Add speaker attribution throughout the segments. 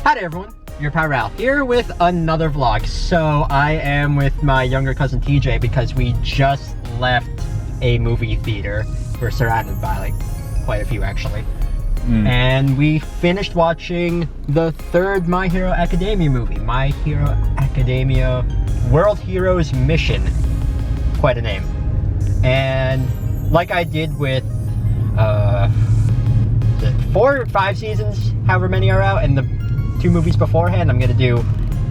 Speaker 1: Hi there everyone, your pal Ralph here with another vlog. So I am with my younger cousin TJ because we just left a movie theater. We're surrounded by like quite a few actually. And we finished watching the third My Hero Academia movie, My Hero Academia World Heroes Mission. Quite a name. And like I did with 4 or 5 seasons, however many are out, and the 2 movies beforehand, I'm gonna do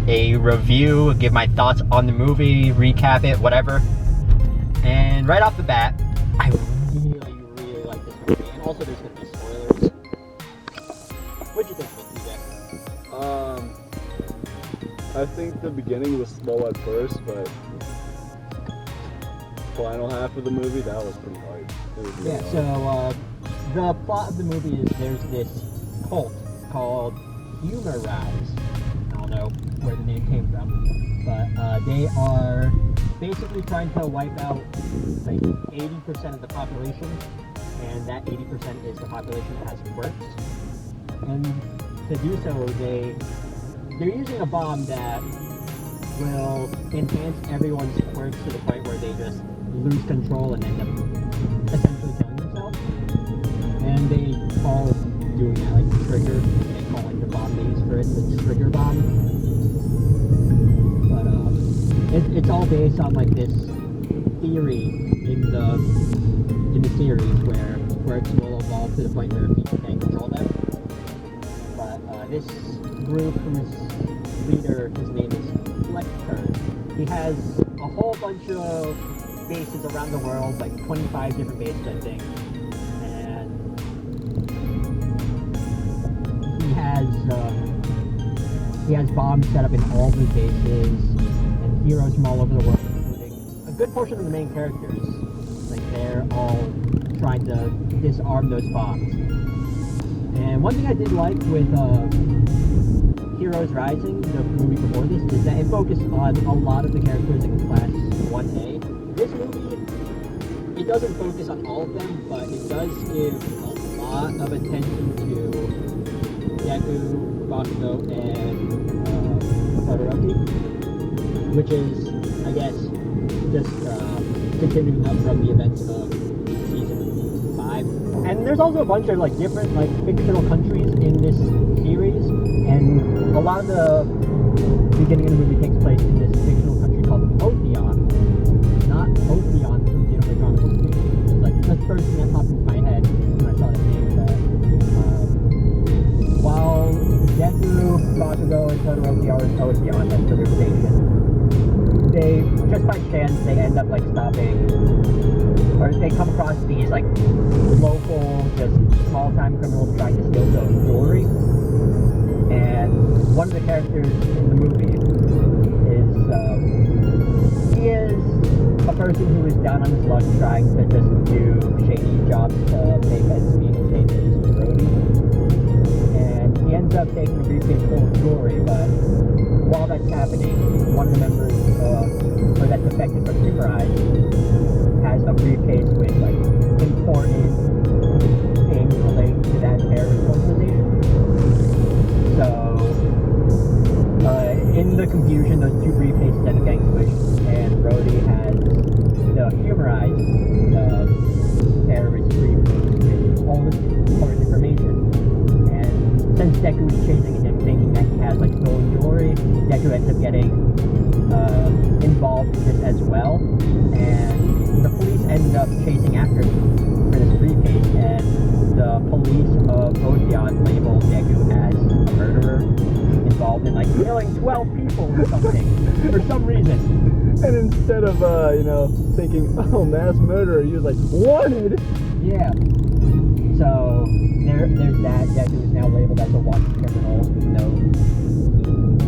Speaker 1: a review, give my thoughts on the movie, recap it, whatever. And right off the bat, I really like this movie, and also there's gonna be spoilers. What'd you think of it, TJ?
Speaker 2: I think the beginning was slow at first, but final half of the movie, that was pretty hard.
Speaker 1: Yeah, so the plot of the movie is there's this cult called Humorize. I don't know where the name came from, but they are basically trying to wipe out like 80% of the population, and that 80% is the population that has quirks. And to do so, they're using a bomb that will enhance everyone's quirks to the point where they just lose control and end up essentially killing themselves. And they call doing that like trigger. They call like the bomb they use for it the trigger bomb. But it's all based on like this theory in the series where quirks will evolve to the point where people can't control them. But this group, whose leader, his name is Lecter, he has a whole bunch of bases around the world, like 25 different bases, I think. And he has bombs set up in all of his bases, and heroes from all over the world, including a good portion of the main characters. Like, they're all trying to disarm those bombs. And one thing I did like with Heroes Rising, the movie before this, is that it focused on a lot of the characters in Class 1A. This movie, it doesn't focus on all of them, but it does give a lot of attention to Boku, Boku, and Todoroki, which is, I guess, just continuing up from the events of season 5. And there's also a bunch of like different like fictional countries in this series, and a lot of the beginning of the movie takes place in this fictional country called Otheon. Not Otheon from Xenoblade Chronicles 2. It's like the first thing that popped into my head when I saw the name. But while Deku, Bakugo, and Todoroki are in Otheon, that's the station, they, just by chance, they end up like stopping, or they come across these like local, just small-time criminals trying to steal some jewelry. And one of the characters in the movie he is a person who is down on his luck trying to just do shady jobs to make ends meet. His name is Brody. And he ends up taking a briefcase full of jewelry, but while that's happening, one of the members, or that's affected from Humorize, has a briefcase with like important things relating to that terrorist organization. So, in the confusion, those 2 briefcases end up getting squished, and Brody has the Humorize terrorist briefcase with all this important information. And since Deku is chasing him, thinking that he has like stolen jewelry, Deku ends up getting involved in this as well. And the police end up chasing after him for this briefcase, and the police of Otheon label Deku as a murderer, involved in like killing 12 people or something for some reason.
Speaker 2: And instead of thinking, oh, mass murderer, he was like, wanted.
Speaker 1: Yeah. So there's that. Deku is now labeled as a wanted criminal, even though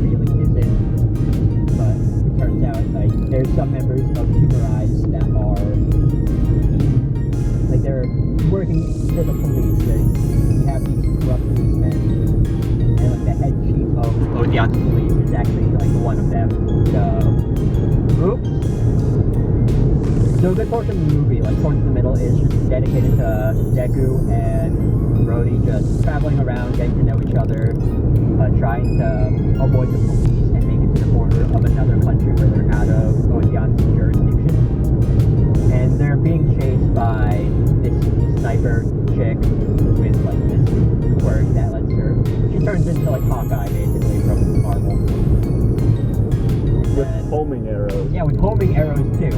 Speaker 1: he really isn't. But it turns out like there's some members of Humorize that are like they're working for the police. You have these corrupt policemen, and like the head chief of Odeon's police is actually like one of them. So, oops. So a good portion of the movie, like towards the middle, is just dedicated to Deku and Rhodey just traveling around, getting to know each other, trying to avoid the police and make it to the border of another country where they're out of Ocean's jurisdiction. And they're being chased by this sniper chick with like this quirk that lets her. She turns into like Hawkeye basically from Marvel.
Speaker 2: With homing arrows.
Speaker 1: Yeah, with homing arrows too.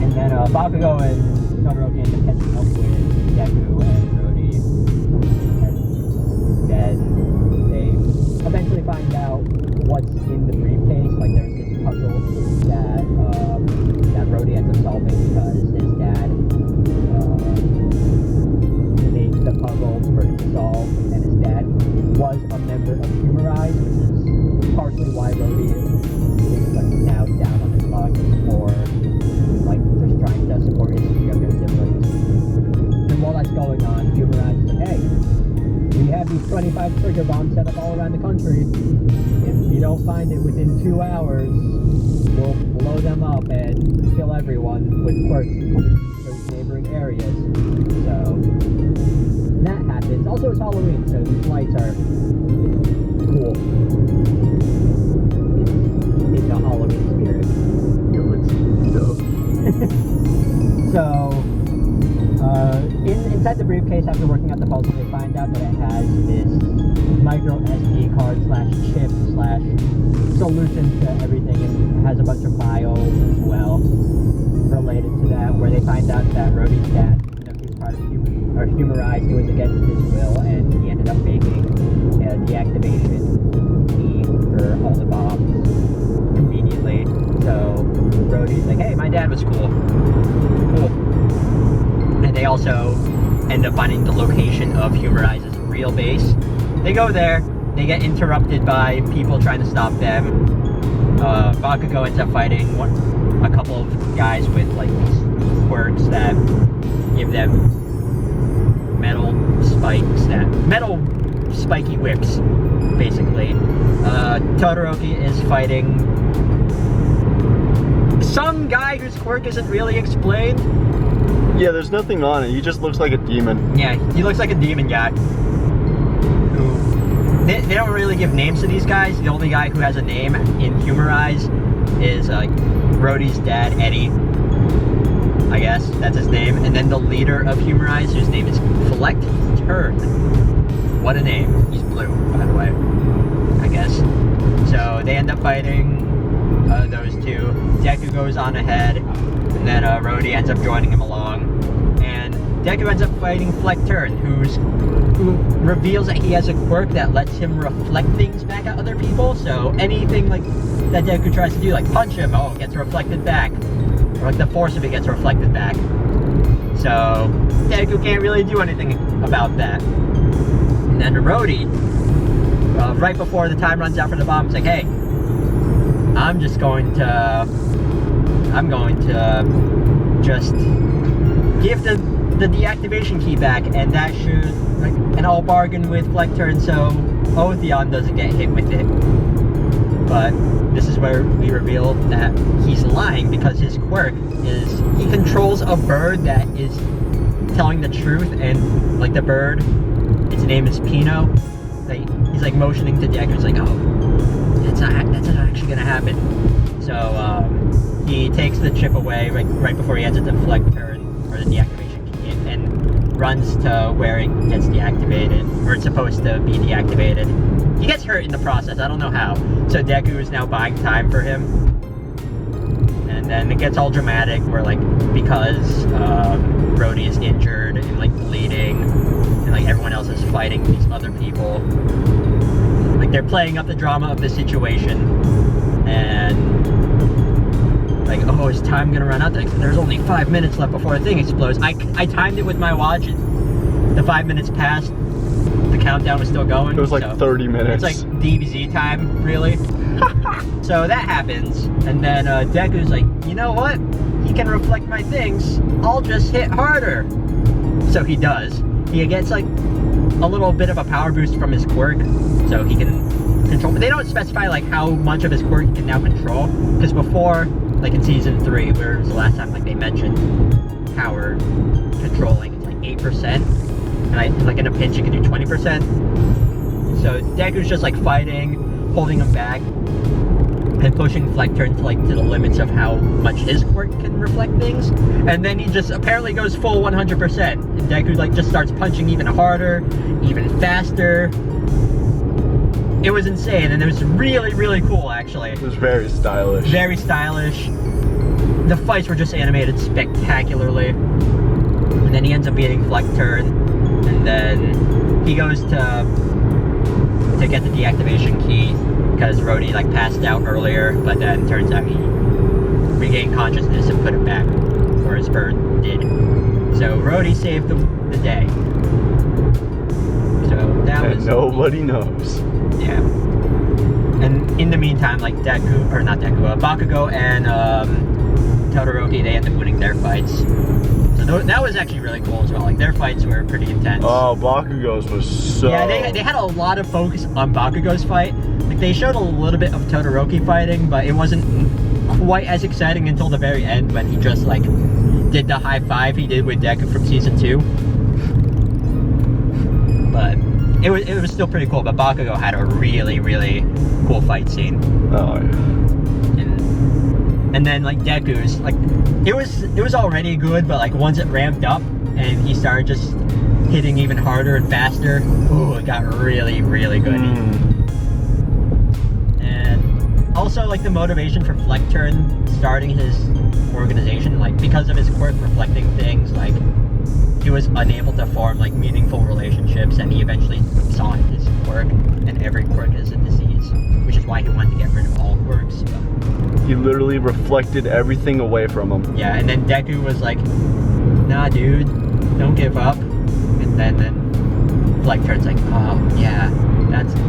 Speaker 1: And then Bakugo and Todoroki end up catching up with Deku and Rhodey. And then they eventually find out what's in the briefcase. Like there's this puzzle that Rhodey ends up solving because his dad made the puzzle for him to solve, and his dad was a member of Humorize, which is partially why Rhodey is like now down on his luck for like just trying to support his younger siblings. And while that's going on, Humorize is like, hey, we have these 25 trigger bombs set up all around the country. If you don't find it within 2 hours, we'll blow them up and kill everyone with quirks in those neighboring areas. So that happens. Also, it's Halloween, so these lights are cool. In the Halloween spirit.
Speaker 2: It looks dope.
Speaker 1: So, inside the briefcase, after working out the puzzle, they find out that it has this micro SD card / chip / solution to everything, and it has a bunch of files as well related to that, where they find out that Rhodey's dad, you know, he was part of Humorize, he was against his will, and he ended up making a deactivation key for all the bombs conveniently. So Rhodey's like, hey, my dad was cool. And they also end up finding the location of Humorize's real base. They go there, they get interrupted by people trying to stop them. Bakugo ends up fighting a couple of guys with like these quirks that give them metal spiky whips, basically. Todoroki is fighting some guy whose quirk isn't really explained.
Speaker 2: Yeah, there's nothing on it. He just looks like a demon.
Speaker 1: Yeah, he looks like a demon guy. Who they don't really give names to these guys. The only guy who has a name in Humorize is like Rhodey's dad, Eddie. I guess that's his name. And then the leader of Humorize, whose name is Fleck Turn. What a name. He's blue, by the way. I guess. So they end up fighting those two. Deku goes on ahead, and then Rhodey ends up joining him along. And Deku ends up fighting Fleck Turn, who reveals that he has a quirk that lets him reflect things back at other people. So anything like that Deku tries to do, like punch him, oh, it gets reflected back. Or like the force of it gets reflected back. So Deku can't really do anything about that. And then Rhodey, right before the time runs out for the bomb, is like, hey, I'm going to just give the deactivation key back, and that should, like, and I'll bargain with Fleck Turn so Otheon doesn't get hit with it. But this is where we reveal that he's lying, because his quirk is he controls a bird that is telling the truth, and like the bird, its name is Pino. Like, he's like motioning to Deku. He's like, oh, that's not actually gonna happen. So he takes the chip away right before he heads it to Fleck Turn, or the deactivation key, and runs to where it gets deactivated, or it's supposed to be deactivated. He gets hurt in the process, I don't know how. So Deku is now buying time for him. And then it gets all dramatic where, like, because Rhodey is injured and like bleeding, and like everyone else is fighting these other people. Like, they're playing up the drama of the situation. And like, oh, is time gonna run out? There's only 5 minutes left before the thing explodes. I timed it with my watch. The 5 minutes passed. The countdown was still going.
Speaker 2: It was like 30 minutes.
Speaker 1: It's like DBZ time, really. So that happens, and then Deku's like, you know what? He can reflect my things. I'll just hit harder. So he does. He gets like a little bit of a power boost from his quirk, so he can control. But they don't specify like how much of his quirk he can now control, because before like in season 3, where it was the last time like they mentioned power controlling, it's like 8%, and like in a pinch you can do 20%. So Deku's just like fighting, holding him back, and pushing Fleckturn to the limits of how much his quirk can reflect things, and then he just apparently goes full 100%. And Deku like just starts punching even harder, even faster. It was insane, and it was really, really cool, actually.
Speaker 2: It was very stylish.
Speaker 1: Very stylish. The fights were just animated spectacularly. And then he ends up beating Fleckturn, and then he goes to get the deactivation key because Rhodey like passed out earlier, but then turns out he regained consciousness and put it back where his bird did. So Rhodey saved the day. So that was.
Speaker 2: And nobody knows.
Speaker 1: Yeah. And in the meantime, like Bakugo and Todoroki, they end up winning their fights. So that was actually really cool as well. Like their fights were pretty intense.
Speaker 2: Oh, Bakugo's was so.
Speaker 1: Yeah, they had a lot of focus on Bakugo's fight. Like they showed a little bit of Todoroki fighting, but it wasn't quite as exciting until the very end when he just like did the high five he did with Deku from season 2. But it was still pretty cool. But Bakugo had a really, really cool fight scene.
Speaker 2: Oh yeah.
Speaker 1: And then like Deku's like it was already good, but like once it ramped up and he started just hitting even harder and faster, ooh, it got really, really good. And also like the motivation for Fleckturn starting his organization, like because of his quirk reflecting things, like he was unable to form like meaningful relationships, and he eventually saw his quirk, and every quirk is a disease, which is why he wanted to get rid of all quirks. But
Speaker 2: he literally reflected everything away from him.
Speaker 1: yeah, and then Deku was like, nah dude, don't give up. And then Fleckturn's like, oh yeah,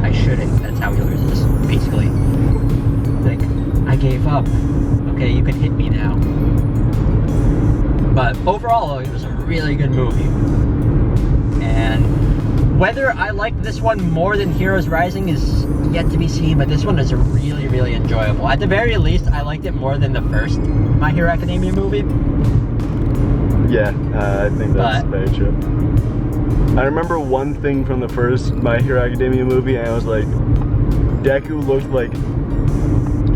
Speaker 1: I shouldn't. That's how he loses, basically. Like, I gave up. Okay, you can hit me now. But overall, it was a really good movie. And whether I like this one more than Heroes Rising is yet to be seen, but this one is really, really enjoyable. At the very least, I liked it more than the first My Hero Academia movie.
Speaker 2: Yeah, I think that's very true. I remember one thing from the first My Hero Academia movie, and I was like, Deku looked like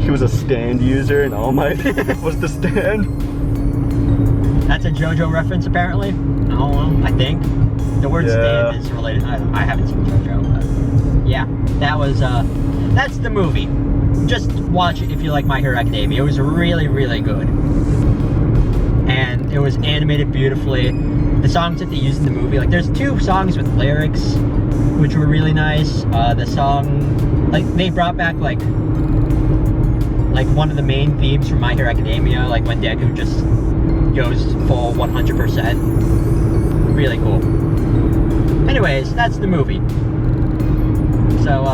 Speaker 2: he was a stand user, and All Might was the stand.
Speaker 1: That's a JoJo reference, apparently. Oh, I think. The word stand is related. I haven't seen JoJo, but yeah, that's the movie. Just watch it if you like My Hero Academia. It was really, really good. And it was animated beautifully. The songs that they used in the movie, like there's 2 songs with lyrics, which were really nice. The song, like they brought back like one of the main themes from My Hero Academia, like when Deku just goes full 100%. Really cool. Anyways, that's the movie. So,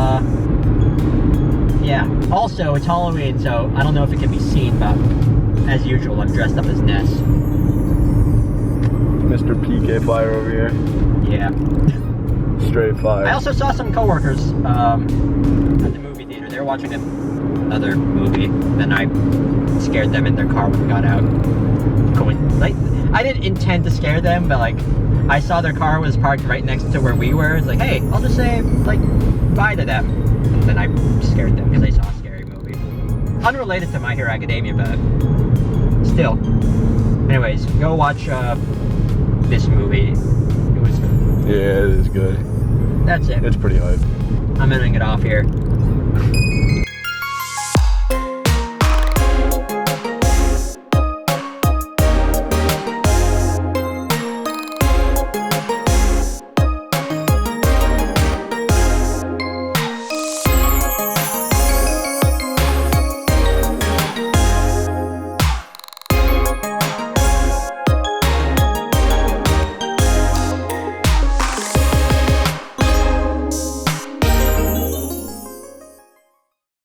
Speaker 1: yeah. Also, it's Halloween, so I don't know if it can be seen, but as usual, I'm dressed up as Ness.
Speaker 2: Mr. PK Fire over here.
Speaker 1: Yeah.
Speaker 2: Straight fire.
Speaker 1: I also saw some coworkers at the movie theater. They were watching another movie, then I scared them in their car when we got out. Like, I didn't intend to scare them, but like, I saw their car was parked right next to where we were. It's like, hey, I'll just say like bye to them, and then I scared them because they saw a scary movie, unrelated to My Hero Academia, but still. Anyways, go watch this movie. It was good.
Speaker 2: Yeah, it is good.
Speaker 1: That's it.
Speaker 2: It's pretty hype.
Speaker 1: I'm ending it off here.